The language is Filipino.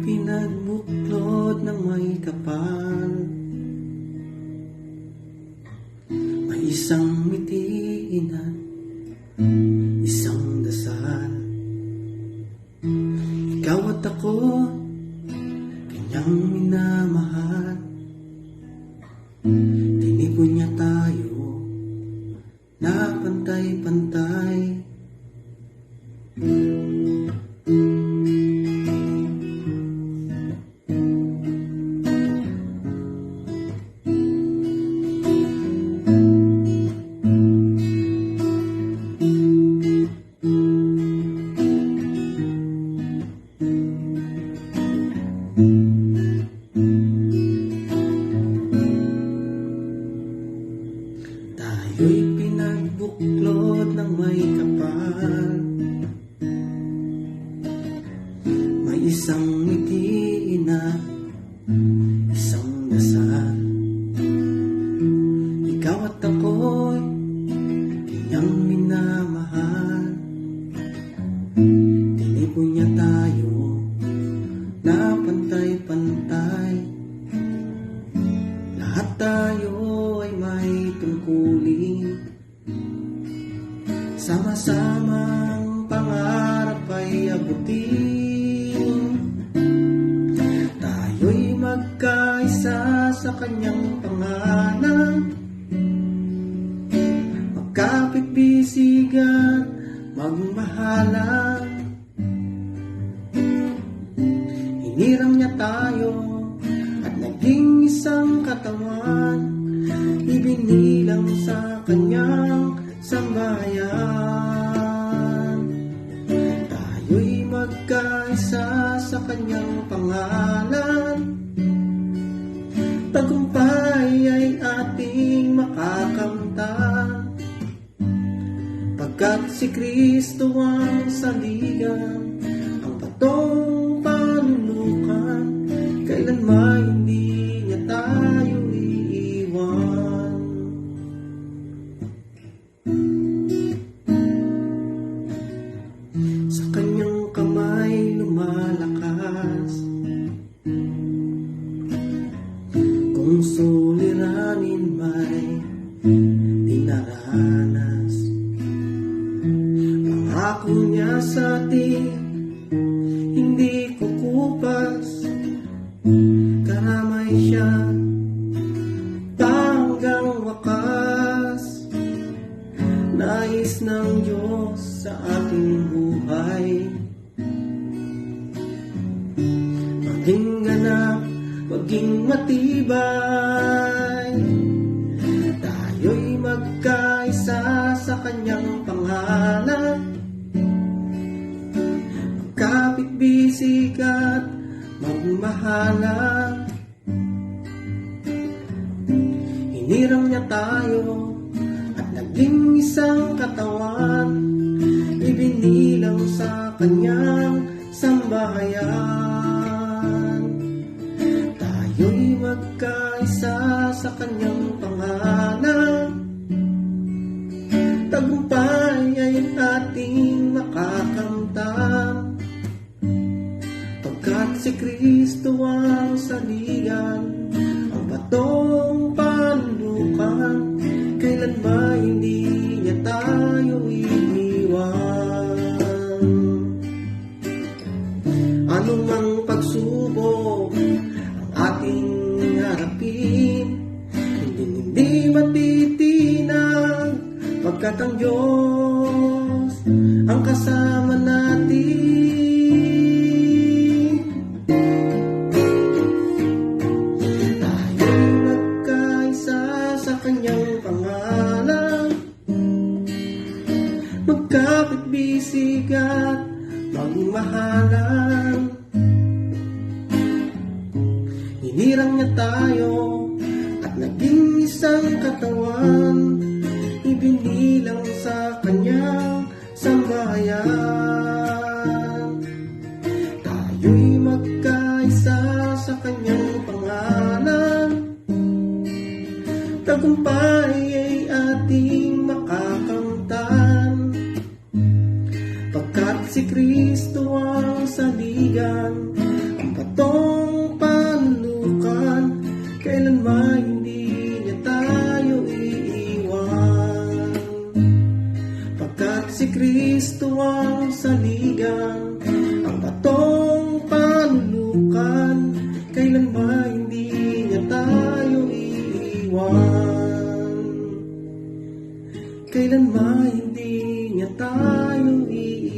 pinagbuklod ng may kapal. May isang mitiin at isang dasal. Ikaw at ako, kanyang minamahal. Tinipon niya tayo na pantay-pantay. Tayo'y pinagbuklod ng may kapal. May isang mitiin at isang dasal. Ikaw at ako'y kanyang minamahal. Tinipon niya tayo na pantay-pantay. Lahat tayo ay may tungkulin. Sama-samang pangarap ay abutin. Tayo'y magkaisa sa kanyang pangalan. Magkapit-bisigan, magmahalan. Hinirang niya tayo at naging isang katawan. Ibinilang sa kanyang sambahayan. Tayo'y magkaisa sa kanyang pangalan. Tagumpay ay ating makakamtan, pagkat si Kristo ang saligan, ang patong panulukan. Kailanman hindi niya tayo iiwan. Sa kanyang kamay lumalakas. Kung suliranin may dinaranas. Pangako niya sa atin, hindi kukupas. Karamay siya hanggang wakas. Nais ng Diyos sa ating buhay maging ganap, maging matibay. Tayo'y magkaisa sa kanyang pangalan. Magkapit-bisigat, magmahalan. Hinirang niya tayo at naging isang katawan. Ibinilang sa kanyang sambahayan. Tayo'y magkaisa sa kanyang pangalan. Tagumpay ay ating makakamtan, pagkat si Kristo ang saligan, ang batong panlukan. Kailan ba hindi niya tayo iiwan? Anumang pagsubok ang ating harapin, hindi matitinag, pagkat ang Diyos ang kasama natin. Tayo'y magkaisa sa kanyang pangalan. Magkapit-bisigat, magmahalan. Hinirang niya tayo at naging isang katawan. Ibinilang sa kanyang sambahayan. Tayo'y magkaisa sa kanyang pangalan. Tagumpay ay ating makakamtan, pagkat si Kristo ang saligan, ang batong panlukan, kailanman hindi niya tayo iiwan. Pagkat si Kristo ang saligan, ang batong panlukan, kailanman hindi niya tayo iiwan. Kailanman hindi niya tayo iiwan.